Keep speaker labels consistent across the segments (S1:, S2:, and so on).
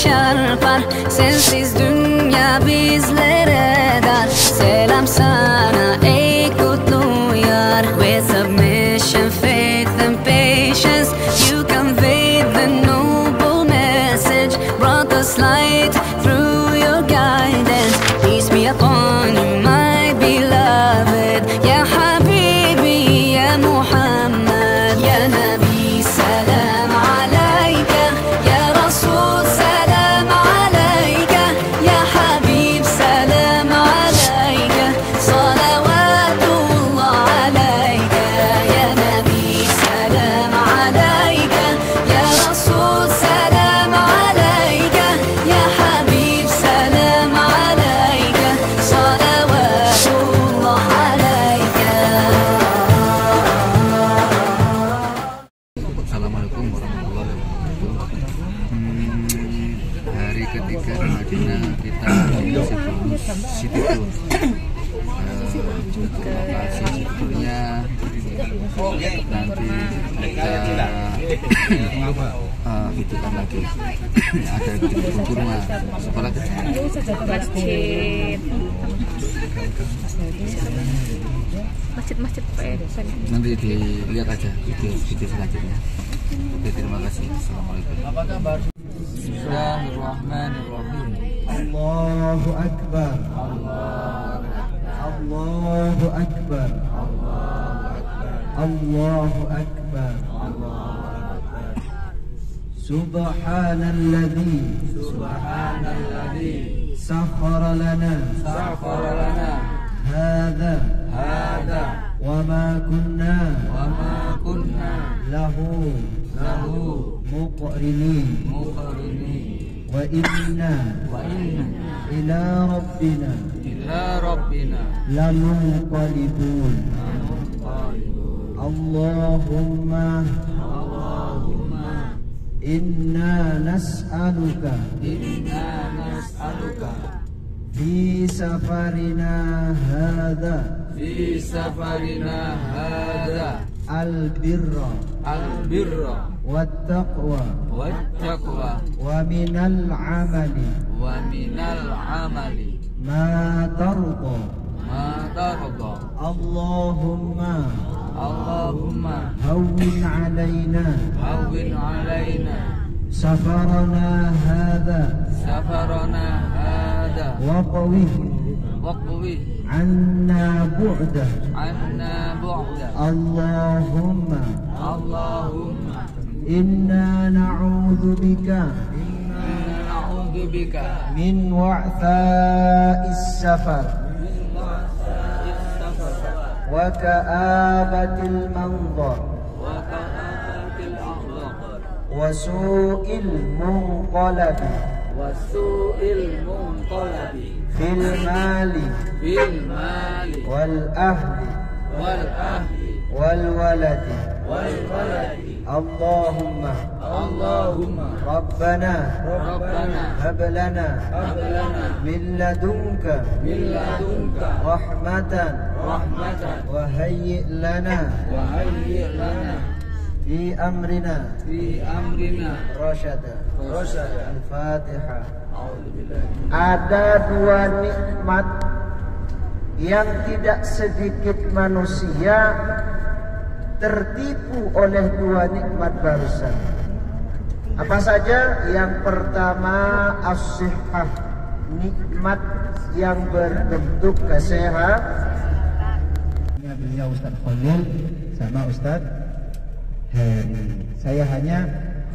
S1: çarpar. Sensiz dünya bizlere dar. Selam sana ey kutlu yar. With submission, faith and patience, you conveyed the noble message, brought us light through your guidance. Peace be upon you, my beloved. Ya Habibi, ya Muhammad, ya Nabi, salam alayka. Ya Rasul, salam alayka. Ya Habib, salam alayka. Salawatullah alayka. Ya Nabi, salam alayka. Ya Rasul, salam alayka. Ya Habib, salam alayka. Salawatullah alayka.
S2: Assalamualaikum warahmatullahi wabarakatuh. Hari ketiga Madinah kita masih bonus City Tour. Untuk lokasi sebetulnya nanti kita hidupkan lagi. Ada di kurma sekolah
S3: masjid
S2: nanti dilihat aja video selanjutnya. Oke, terima kasih. Assalamualaikum. Bismillahirrahmanirrahim.
S4: Allahu Akbar. Allahu Akbar. Allahu Akbar. Subhanalladzi sakhkhara lana hadza wa ma kunna lahu muqrinin wa inna ila rabbina lamunqalibun. Allahumma inna nas'aluka fi safarina hadha albirra wattaqwa wa minal amali ma tarda. Allahumma hawwin alaina safarana hadha waqwi anna bu'dah. Allahumma inna na'udzu bika min wa'tha'is safar wa ka'abatil manzar wa su'il munqalabi fil mali wal ahli wal waladi. Allahumma Rabbana hab lana min ladunka rahmatan wa hayyi' lana fi amrina rasyada. Al-Fatihah. Ada dua nikmat yang tidak sedikit manusia tertipu oleh dua nikmat barusan. Apa saja? Yang pertama as-sihhah, nikmat yang berbentuk kesehatan. Beliau Ustaz Khalil sama Ustaz Heri. Saya hanya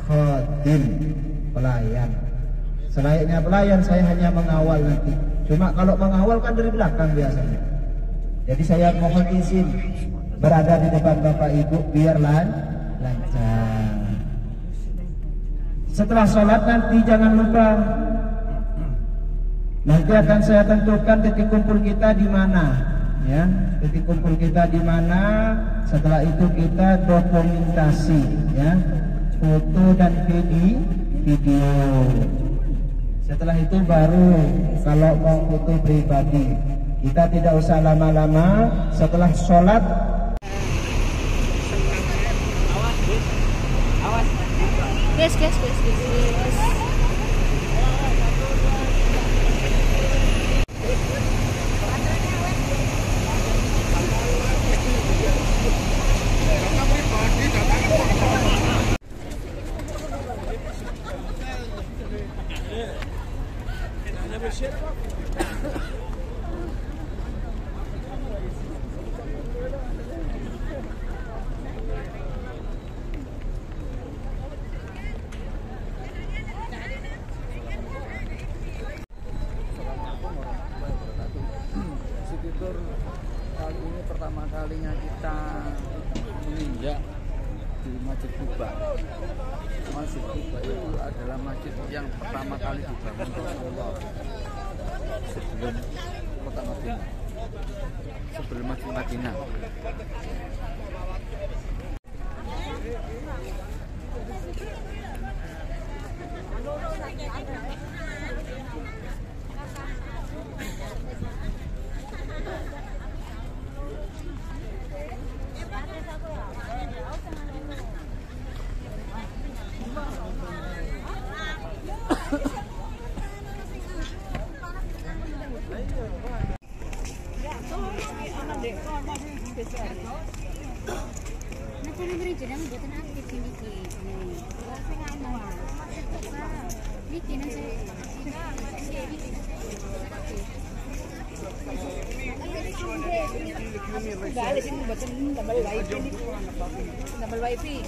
S4: khadim, pelayan. Selayaknya pelayan saya hanya mengawal nanti. Cuma kalau mengawal kan dari belakang biasanya. Jadi saya mohon izin berada di depan Bapak Ibu biar lancar. Setelah sholat nanti jangan lupa, nanti akan saya tentukan titik kumpul kita di mana, ya. Titik kumpul kita di mana. Setelah itu kita dokumentasi, ya, foto dan video. Setelah itu baru kalau mau foto pribadi, kita tidak usah lama-lama. Setelah sholat
S3: Guys.
S2: Ya, di Masjid Kuba. Masjid Kuba itu adalah masjid yang pertama kali dibangun Rasulullah sebelum kota Madinah, sebelum Masjid Madinah.
S1: Double wifi.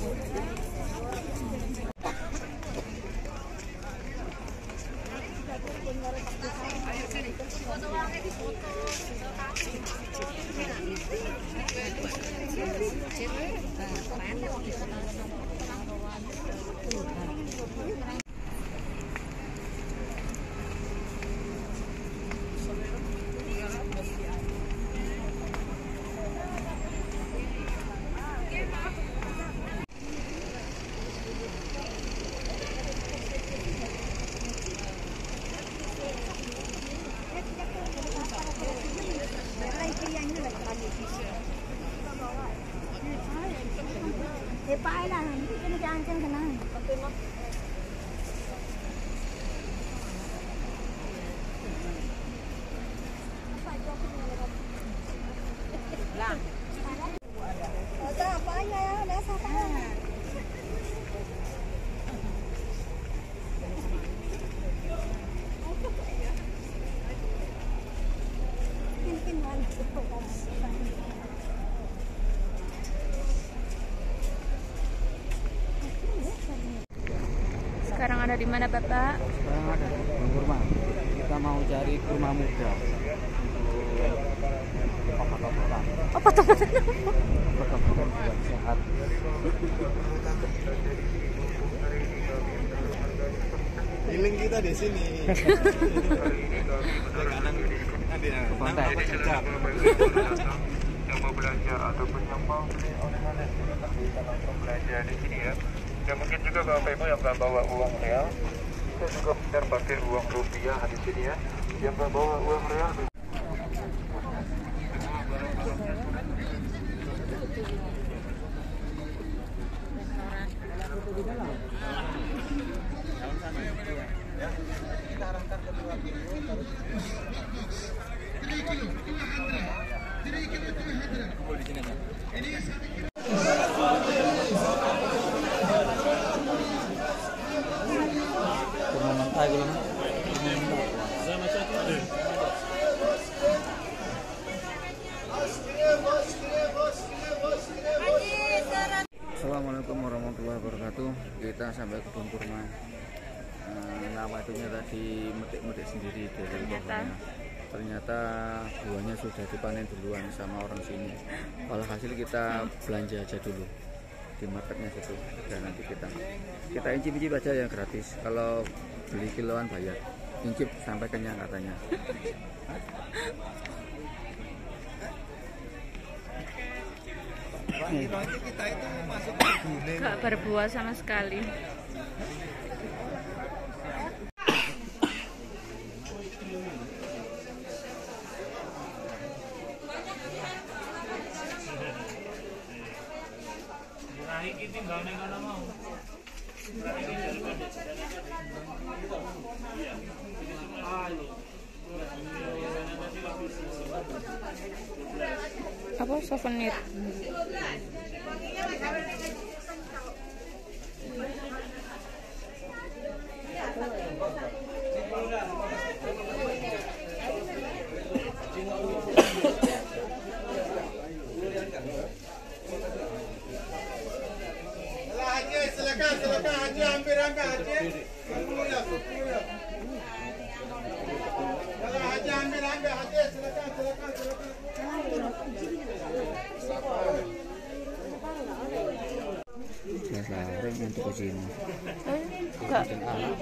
S3: Sekarang ada di mana, Bapak?
S2: Sekarang ada di kebun kurma. Kita mau cari kurma muda. Obat-obatan.
S3: Obat-obatan.
S2: Obat-obatan buat sehat.
S5: Healing kita di sini.
S2: Ke pantai.
S6: Yang mau belajar ataupun yang mau beli oleh-oleh silakan bisa langsung belanja di sini ya. Dan mungkin juga Bapak Ibu yang nggak bawa uang real, kita juga bisa pakai uang rupiah di sini ya. Yang nggak bawa uang real.
S2: Kurma mentah gitu. Assalamualaikum warahmatullahi wabarakatuh. Kita sampai kebun kurma. Nama itunya tadi metik-metik sendiri dari pohonnya. Ternyata buahnya sudah dipanen duluan sama orang sini. Walhasil kita belanja aja dulu di marketnya situ. Dan nanti kita incip-incip aja yang gratis. Kalau beli kiloan bayar. Incip sampai kenyang katanya.
S5: Kita itu masuk ke guling.
S3: Gak berbuah sama sekali. Apa souvenir?
S5: Silakan Haji, hampir angkat Haji. Kalau Haji hampir angkat Haji, silakan.
S2: garing untuk ke sini.
S3: Enggak.
S2: Bikin alat.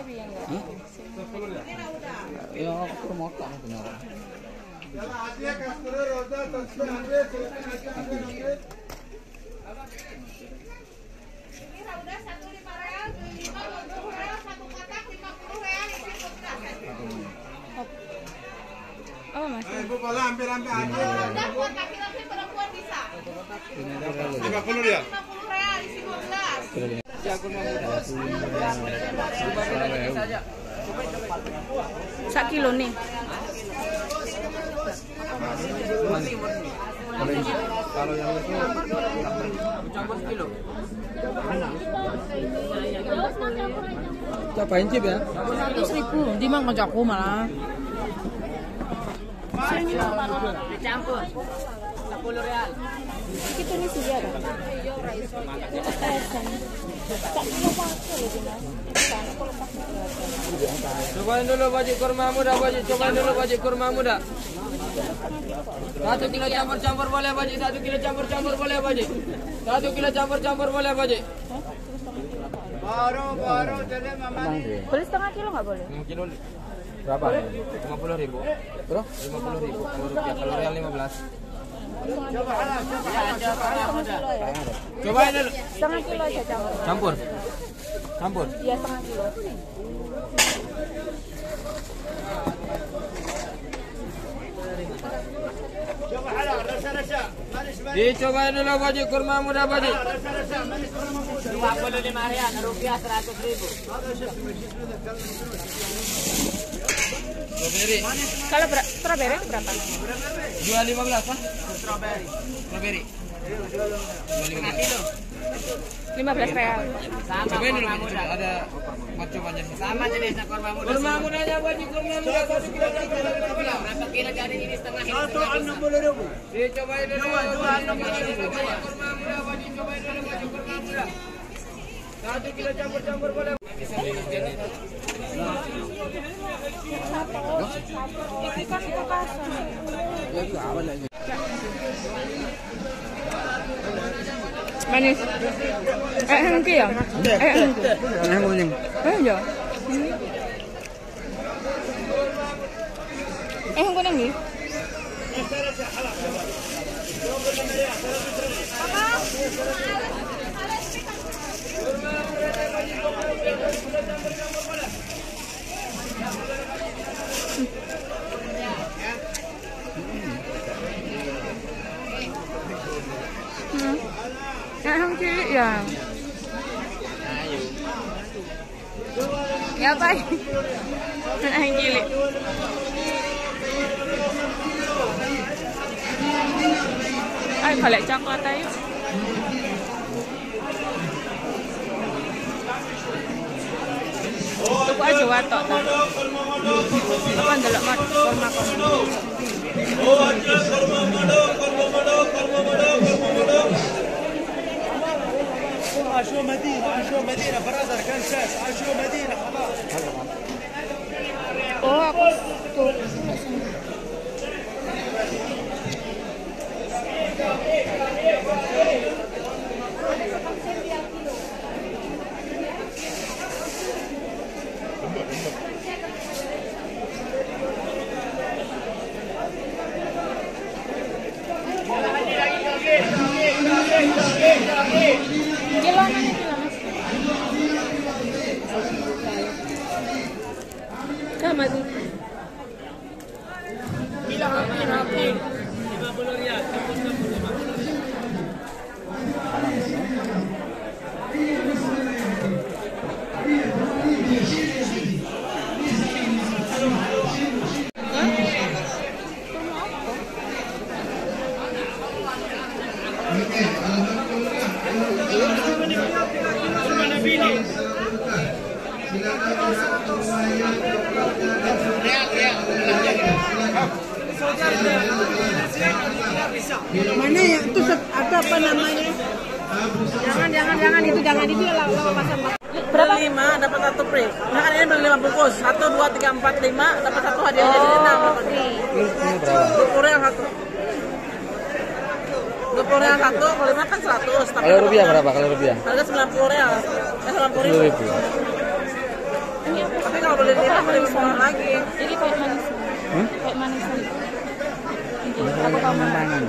S3: Biar enggak.
S2: Hah? Ya aku remote benar.
S5: hadiah kasur roda tasbih ambil silakan hadiah ambil.
S1: Udah satu 5 real, 20 real, satu kotak 50 real, isi kulkas.
S3: Oh, Mas.
S5: Ibu pola ambil hadiah.
S1: Udah buat laki-laki perempuan bisa.
S5: 50 real.
S1: 50 real, isi 12.
S3: Sak kilo nih.
S2: Kalau yang itu campur sekilo. Cobain cip ya.
S1: 100.000, di mang ngajak aku malah.
S3: Dicampur. 10 real. Kita nih sudah ada.
S7: Cobain dulu baju kurma muda, cobain dulu baju kurma muda. 1 kilo campur-campur boleh baju, 1 kilo campur-campur boleh baju. 1 kilo campur-campur boleh baju.
S5: Baru jadi mama.
S3: Boleh setengah kilo nggak boleh?
S7: 5 kilo berapa? 50.000. Terus 50.000 kalau rupiah, kalau real 15. Cobain dulu.
S3: Setengah kilo aja campur.
S7: Campur.
S3: Iya, setengah kilo.
S7: Dicobain dulu baju kurma muda baju.
S3: 25 real, rupiah 100.000.
S7: Strawberry.
S3: Kalau strawberry itu berapa?
S7: 2.15 Pak. Strawberry.
S3: 15 real.
S7: Cobain dulu baju, ada macam-macam. Sama jenisnya kurma muda. Kurma mudanya baju kurma muda 1 kilo. Berapa kilo jadi ini setengah ini?
S5: 160.000.
S7: Dicobain dulu. 260.000 kurma muda baju, cobain dulu baju kurma muda. 1 kilo campur-campur boleh.
S3: Ikan itu kasar. Manis. Hengki ya?
S2: kuning.
S3: Ya. Kuning nih. Yang cilik ya. Ya apa? Yang cilik. Ay, balik coklat ayo. Tuku aja watok ta. Apa ndelok mat kurma kurma.
S5: Oh, aja kurma muda. عاشوا مدينة برادر كنساس عاشوا مدينة خلاص.
S3: Oh, aku tuh. Sama tuh.
S7: Bilang hampir 50 rial.
S1: Mana ya itu ada apa namanya? Jangan itu ya lawa pasang.
S3: Berapa?
S1: 5 dapat 1 free. Nah kan ini beli 5 bungkus. 1 2 3 4 5 dapat 1 hadiah jadi 6 dapat. 20 real 1. 20
S3: Korea 1, kalau 5 kan 100. Tapi
S2: Kalau rupiah berapa? Kalau rupiah?
S3: harga 90 real. 90.000. Tapi kalau beli dirham lebih murah lagi.
S1: Jadi kayak manis. Kayak manis.
S2: Aku tahu mangan.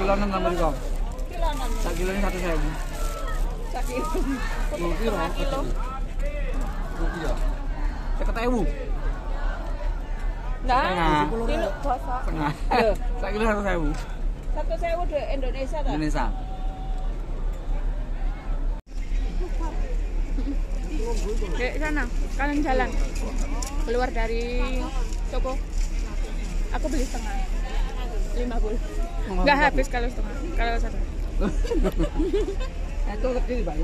S2: Kilonan sama kau. Sak kilonya 1.000.
S1: Sak kilo.
S2: Setengah kilo. Rupiah. 50.000.
S1: Nah, kilo puasa.
S2: Setengah. Sak kilo 1.000.
S1: 1.000 di Indonesia kan?
S2: Indonesia.
S1: Di sana, kanan jalan. Keluar dari toko. Aku beli setengah. 50. Enggak habis kalau setengah. Kalau satu.
S2: Itu kecil, Pak.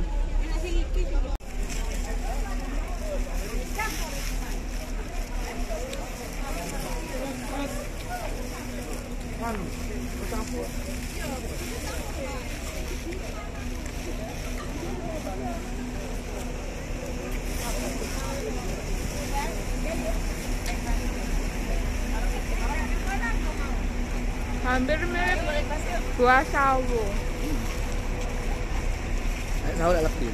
S1: Hampir mirip buah sawo.
S2: Sawo lebih.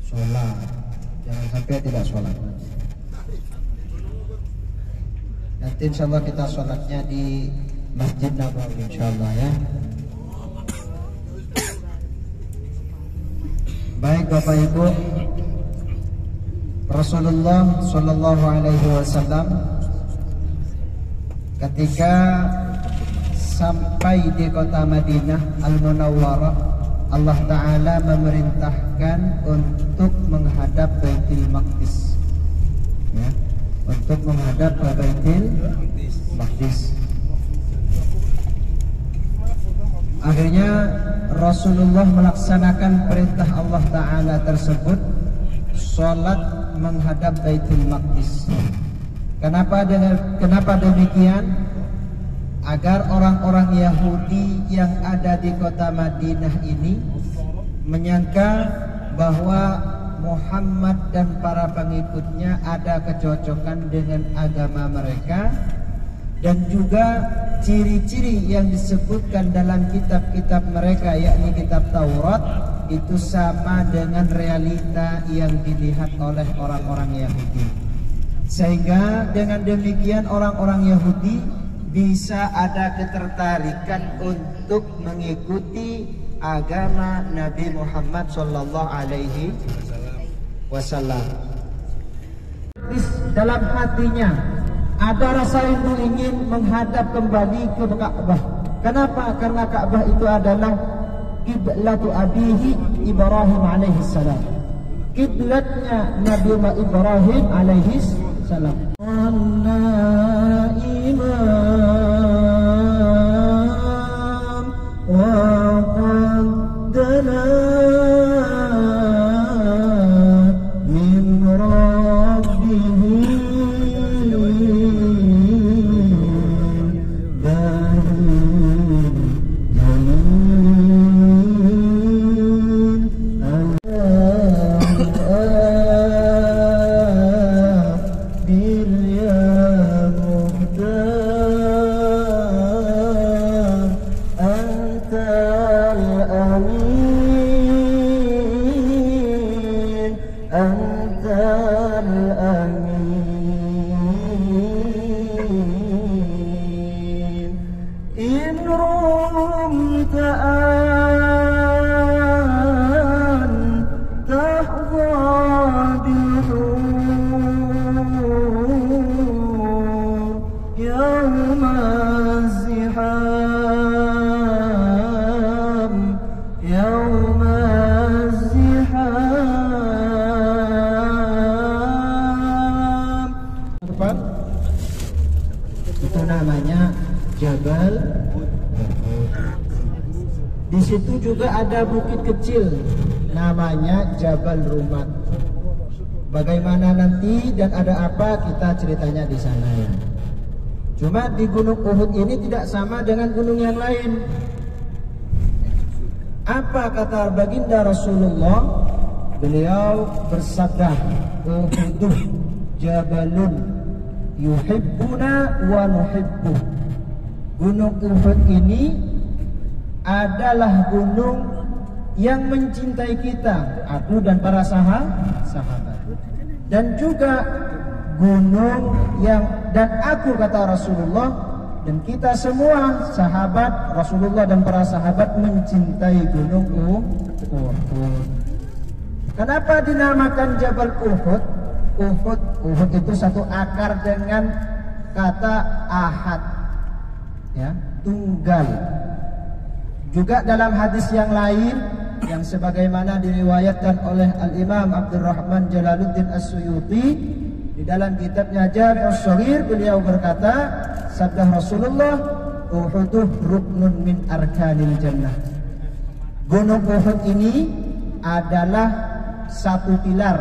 S4: Sholat, jangan sampai tidak sholat. Nanti insya Allah kita sholatnya di Masjid Nabawi insya Allah ya. Baik Bapak Ibu, Rasulullah Shallallahu Alaihi Wasallam ketika sampai di kota Madinah Al-Munawwarah, Allah Ta'ala memerintahkan untuk menghadap Baitul Maqdis ya, untuk menghadap ke Baitul Maqdis. Akhirnya Rasulullah melaksanakan perintah Allah Ta'ala tersebut, sholat menghadap Baitul Maqdis. Kenapa demikian? Agar orang-orang Yahudi yang ada di kota Madinah ini menyangka bahwa Muhammad dan para pengikutnya ada kecocokan dengan agama mereka, dan juga ciri-ciri yang disebutkan dalam kitab-kitab mereka, yakni kitab Taurat, itu sama dengan realita yang dilihat oleh orang-orang Yahudi. Sehingga dengan demikian orang-orang Yahudi bisa ada ketertarikan untuk mengikuti agama Nabi Muhammad Sallallahu Alaihi Wasallam. Dalam hatinya ada rasa rindu ingin menghadap kembali ke Ka'bah. Kenapa? Karena Ka'bah itu adalah kiblatu abihi Ibrahim alaihi salam. Kiblatnya Nabi Ibrahim alaihi salam. Itu namanya Jabal. Di situ juga ada bukit kecil namanya Jabal Rumat. Bagaimana nanti dan ada apa kita ceritanya di sana ya. Cuma di Gunung Uhud ini tidak sama dengan gunung yang lain. Apa kata baginda Rasulullah? Beliau bersabda, Uhuduh jabalun yuhibbuna wa nuhibbu. Gunung Uhud ini adalah gunung yang mencintai kita, aku dan para sahabat. Dan juga gunung yang, dan aku kata Rasulullah, dan kita semua sahabat Rasulullah dan para sahabat mencintai gunung Uhud. Kenapa dinamakan Jabal Uhud? Uhud itu satu akar dengan kata ahad, ya, tunggal. Juga dalam hadis yang lain yang sebagaimana diriwayatkan oleh Al-Imam Abdurrahman Jalaluddin As-Suyuti di dalam kitabnya Jami' Shaghir, beliau berkata, sabda Rasulullah, Uhuduh ruknun min arkanil jannah. Gunung Uhud ini adalah satu pilar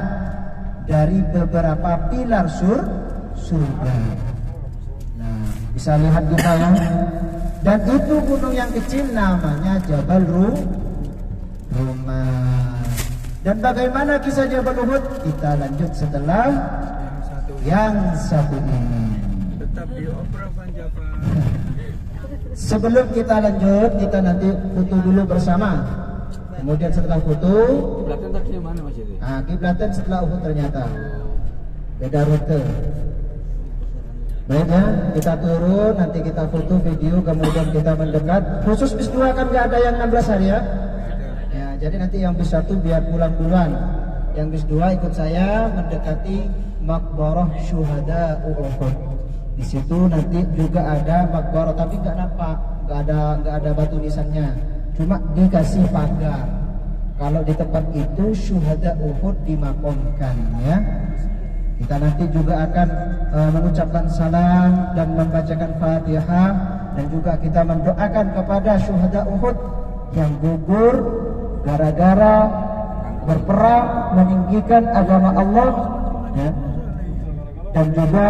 S4: dari beberapa pilar surga. Nah, bisa lihat kita ya. Dan itu gunung yang kecil namanya Jabal Rumah. Dan bagaimana kisah Jabal Uhud? Kita lanjut setelah yang satu ini.
S5: Tetap dioperasikan Jabal.
S4: Sebelum kita lanjut, kita nanti foto dulu bersama. Kemudian setelah foto,
S2: Kiblatnya tadi mana Mas Yedi?
S4: nah, kiblatnya setelah Uhud ternyata beda rute. Baik ya, kita turun, nanti kita foto video, kemudian kita mendekat. Khusus bis 2 kan nggak ada yang 16 hari ya? Ya, jadi nanti yang bis 1 biar pulang duluan. Yang bis 2 ikut saya mendekati Maqbarah Syuhada Uhud. Di situ nanti juga ada Maqbarah, tapi nggak nampak, nggak ada batu nisannya, cuma dikasih pagar. Kalau di tempat itu Syuhada Uhud dimakamkan ya. Kita nanti juga akan mengucapkan salam dan membacakan Fatihah, dan juga kita mendoakan kepada syuhada Uhud yang gugur gara-gara berperang meninggikan agama Allah ya, dan juga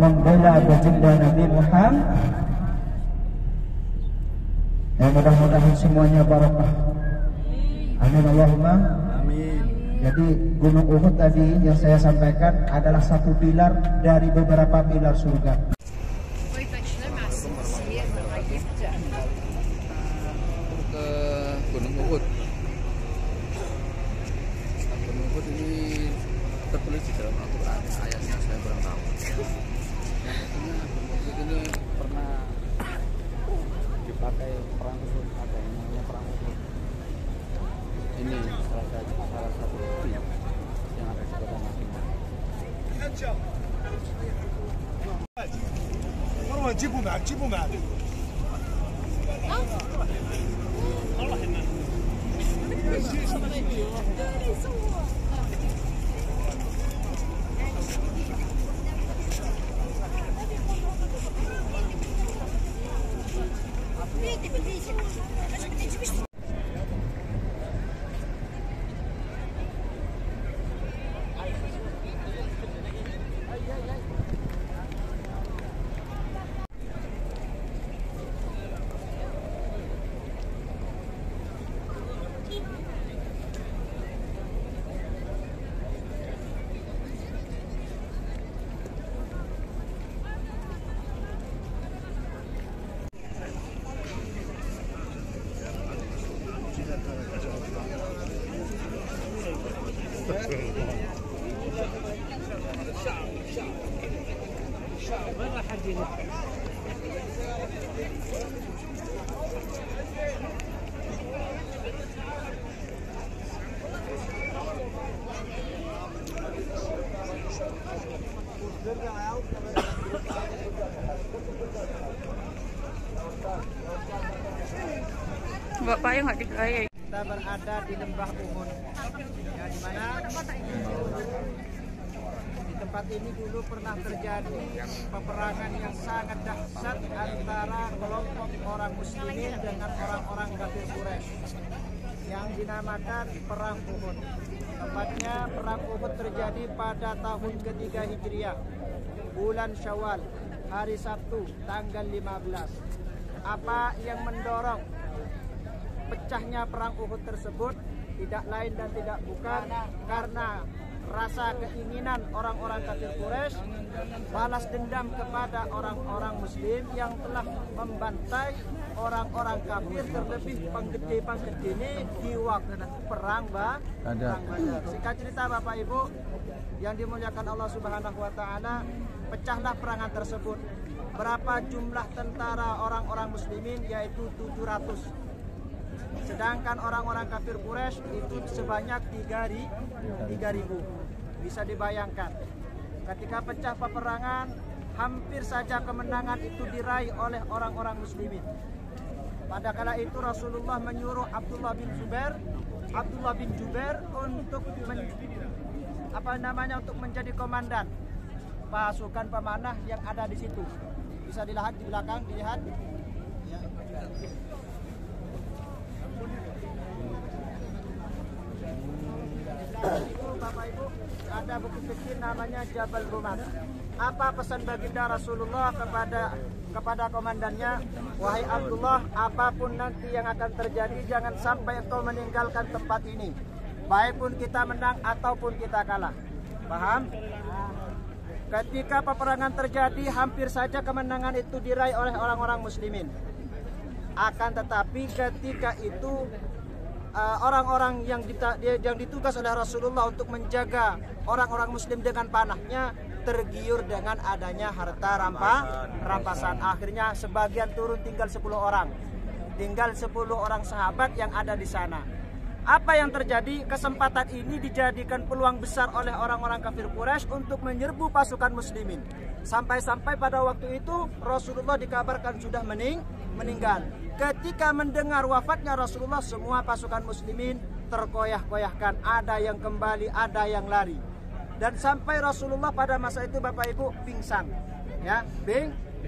S4: membela baginda Nabi Muhammad. Ya, mudah-mudahan semuanya barakah. Amin Allahumma amin. Jadi Gunung Uhud tadi yang saya sampaikan adalah satu pilar dari beberapa pilar surga.
S2: Ke Gunung Uhud. Gunung Uhud ini tertulis di dalam Al-Quran, ayatnya saya kurang tahu. Gunung Uhud ini pernah dipakai perang Uhud, ada yang namanya perang Uhud. Ini salah satu bukti yang ada di kota Madinah.
S5: مروان جيبوا معك
S1: Bapaknya nggak digaya.
S4: Kita berada di lembah Uhud, ya, di mana di tempat ini dulu pernah terjadi peperangan yang sangat dahsyat antara kelompok orang muslimin dengan orang-orang kafir Quraisy yang dinamakan Perang Uhud. Tepatnya perang Uhud terjadi pada tahun ketiga Hijriah, bulan Syawal, hari Sabtu, tanggal 15. Apa yang mendorong pecahnya perang Uhud tersebut? Tidak lain dan tidak bukan karena rasa keinginan orang-orang kafir Quraisy balas dendam kepada orang-orang muslim yang telah membantai orang-orang kafir, terlebih penggede-penggede ini di waktu perang Badar. Singkat cerita Bapak Ibu yang dimuliakan Allah Subhanahu wa taala, pecahlah perangan tersebut. Berapa jumlah tentara orang-orang muslimin? Yaitu 700. Sedangkan orang-orang kafir Quraisy itu sebanyak 3.000. Bisa dibayangkan, ketika pecah peperangan, hampir saja kemenangan itu diraih oleh orang-orang muslimin. Pada kala itu Rasulullah menyuruh Abdullah bin Jubair untuk untuk menjadi komandan pasukan pemanah yang ada di situ. Bisa dilihat di belakang, dilihat. Ya. Itu Bapak Ibu, ada bukit kecil namanya Jabal Rumat. Apa pesan baginda Rasulullah kepada komandannya? Wahai Abdullah, apapun nanti yang akan terjadi, jangan sampai engkau meninggalkan tempat ini, baik pun kita menang ataupun kita kalah. Paham? Ketika peperangan terjadi, hampir saja kemenangan itu diraih oleh orang-orang muslimin. Akan tetapi ketika itu orang-orang yang ditugas oleh Rasulullah untuk menjaga orang-orang muslim dengan panahnya tergiur dengan adanya harta rampasan. Akhirnya sebagian turun, tinggal 10 orang. Tinggal 10 orang sahabat yang ada di sana. Apa yang terjadi? Kesempatan ini dijadikan peluang besar oleh orang-orang kafir Quraisy untuk menyerbu pasukan muslimin. Sampai-sampai pada waktu itu Rasulullah dikabarkan sudah meninggal. Ketika mendengar wafatnya Rasulullah, semua pasukan muslimin terkoyah-koyahkan. Ada yang kembali, ada yang lari. Dan sampai Rasulullah pada masa itu Bapak Ibu pingsan. Ya,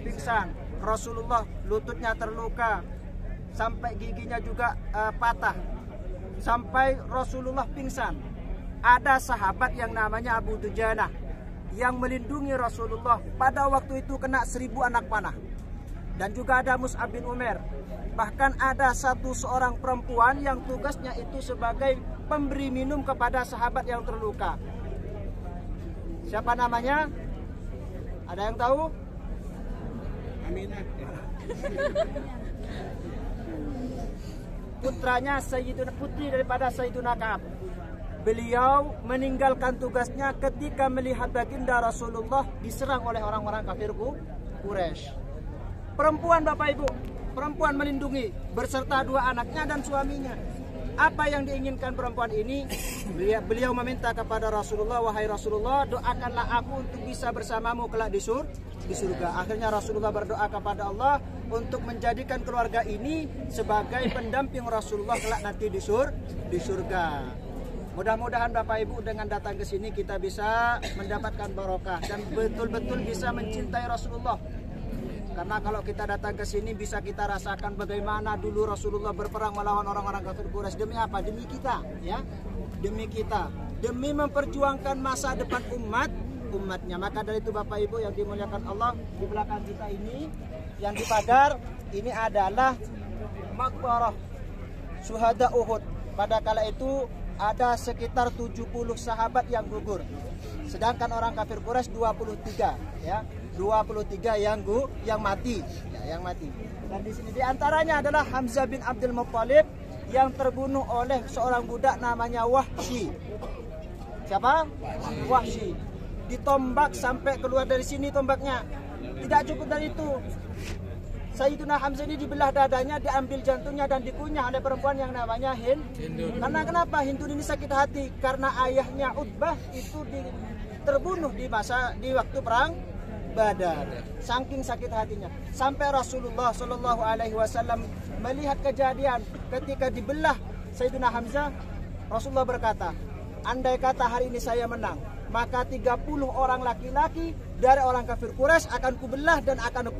S4: pingsan. Rasulullah lututnya terluka, sampai giginya juga patah. Sampai Rasulullah pingsan. Ada sahabat yang namanya Abu Dujanah yang melindungi Rasulullah. Pada waktu itu kena 1000 anak panah. Dan juga ada Mus'ab bin Umair. Bahkan ada seorang perempuan yang tugasnya itu sebagai pemberi minum kepada sahabat yang terluka. Siapa namanya? Ada yang tahu? Aminah. Putranya putri daripada Sayyiduna Ka'ab. Beliau meninggalkan tugasnya ketika melihat baginda Rasulullah diserang oleh orang-orang kafir Quraisy. Perempuan Bapak Ibu, perempuan melindungi berserta 2 anaknya dan suaminya. Apa yang diinginkan perempuan ini? Beliau meminta kepada Rasulullah, wahai Rasulullah, doakanlah aku untuk bisa bersamamu kelak di surga. Akhirnya Rasulullah berdoa kepada Allah untuk menjadikan keluarga ini sebagai pendamping Rasulullah kelak nanti di surga. Mudah-mudahan Bapak Ibu dengan datang ke sini kita bisa mendapatkan barokah dan betul-betul bisa mencintai Rasulullah. Karena kalau kita datang ke sini bisa kita rasakan bagaimana dulu Rasulullah berperang melawan orang-orang kafir Quraisy. Demi apa? Demi kita, ya. Demi kita, demi memperjuangkan masa depan umatnya. Maka dari itu Bapak Ibu yang dimuliakan Allah, di belakang kita ini yang dipagar ini adalah maqbarah syuhada Uhud. Pada kala itu ada sekitar 70 sahabat yang gugur. Sedangkan orang kafir Quraisy 23, ya. 23 yang mati, ya, yang mati. Dan di sini diantaranya adalah Hamzah bin Abdul Muttalib yang terbunuh oleh seorang budak namanya Wahsy. Siapa? Wahsy. Ditombak sampai keluar dari sini tombaknya. Tidak cukup dari itu. Sayyiduna Hamzah ini dibelah dadanya, diambil jantungnya dan dikunyah oleh perempuan yang namanya Hindu. Karena kenapa? Hindu ini sakit hati karena ayahnya Utbah itu terbunuh di waktu perang Badar. Saking sakit hatinya, sampai Rasulullah Shallallahu Alaihi Wasallam melihat kejadian ketika dibelah Sayyidina Hamzah. Rasulullah berkata, andai kata hari ini saya menang, maka 30 orang laki-laki dari orang kafir Quraisy akan kubelah dan akan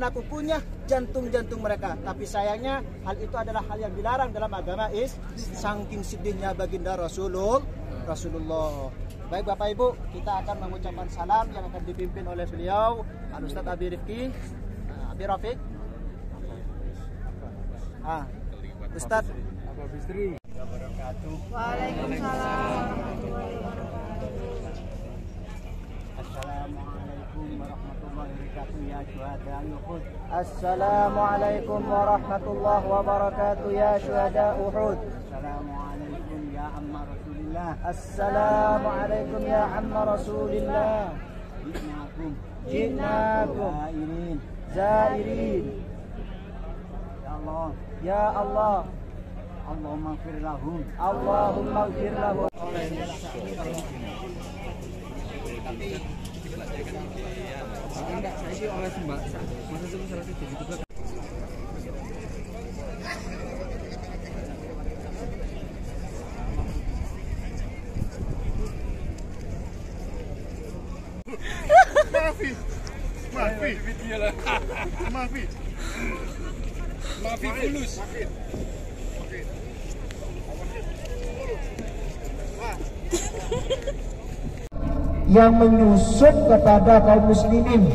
S4: aku kunyah jantung-jantung mereka. Tapi sayangnya hal itu adalah hal yang dilarang dalam agama saking sedihnya baginda Rasulullah. Baik Bapak Ibu, kita akan mengucapkan salam yang akan dipimpin oleh beliau Al-Ustaz Abi Rifki, Abi Rafiq. Ustaz
S3: Waalaikumsalam.
S4: Assalamualaikum warahmatullahi wabarakatuh ya syuhada Uhud.
S8: Assalamualaikum ya amma Rasulillah.
S4: Assalamualaikum ya amma Rasulillah. Jinakum zairin. Ya Allah.
S8: Allahumma ighfir lahum.
S4: Allahumma ighfir lahum.
S2: Enggak, saya sih oleh Mbak. Masa itu salah satu juga. Maafi fulus.
S4: Yang menyusup kepada kaum muslimin.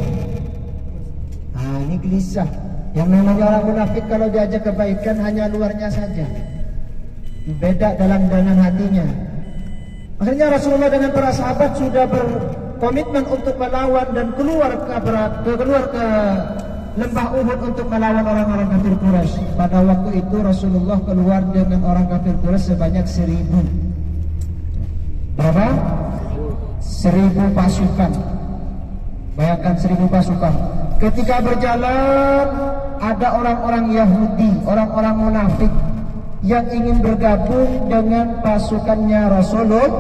S4: Nah, ini gelisah. Yang namanya orang munafik kalau diajak kebaikan hanya luarnya saja, beda dalam hatinya. Akhirnya Rasulullah dengan para sahabat sudah berkomitmen untuk melawan dan keluar ke lembah Uhud untuk melawan orang-orang kafir Quraisy. Pada waktu itu Rasulullah keluar dengan orang kafir Quraisy sebanyak 1000. Berapa? 1000 pasukan. Bayangkan 1000 pasukan. Ketika berjalan ada orang-orang Yahudi, orang-orang munafik yang ingin bergabung dengan pasukannya Rasulullah.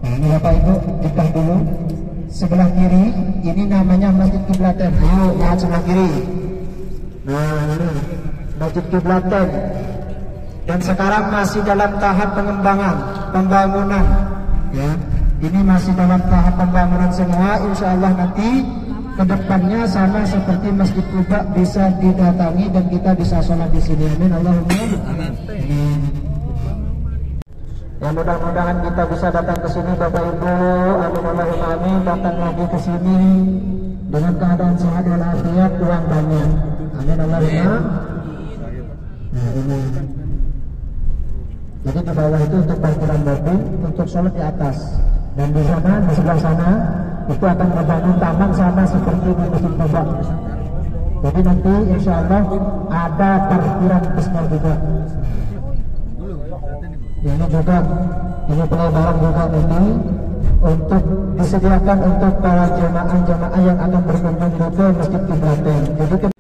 S4: Nah, ini Bapak Ibu, kita dulu sebelah kiri, ini namanya Masjid Kiblaten. Ayo lihat sebelah kiri. Nah, ini Masjid Kiblaten. Dan sekarang masih dalam tahap pembangunan. Ya, ini masih dalam tahap pembangunan semua. Insya Allah nanti kedepannya sama seperti Masjid Kuba bisa didatangi dan kita bisa sholat di sini. Amin. Allahumma amin. Ya, mudah-mudahan kita bisa datang ke sini Bapak Ibu. Amin Allahumma amin. Datang lagi ke sini dengan keadaan sehat walafiat, uang banyak. Amin Allahumma. Nah, ini. Jadi di bawah itu untuk parkiran mobil, untuk sholat di atas. Dan di sana, di sebelah sana itu akan membangun taman sama seperti di Masjid Kuba. Jadi nanti insya Allah ada parkiran busnya juga. Ini juga, ini pelebaran juga ini untuk disediakan untuk para jemaah yang akan berkunjung ke Masjid Kiblaten. Jadi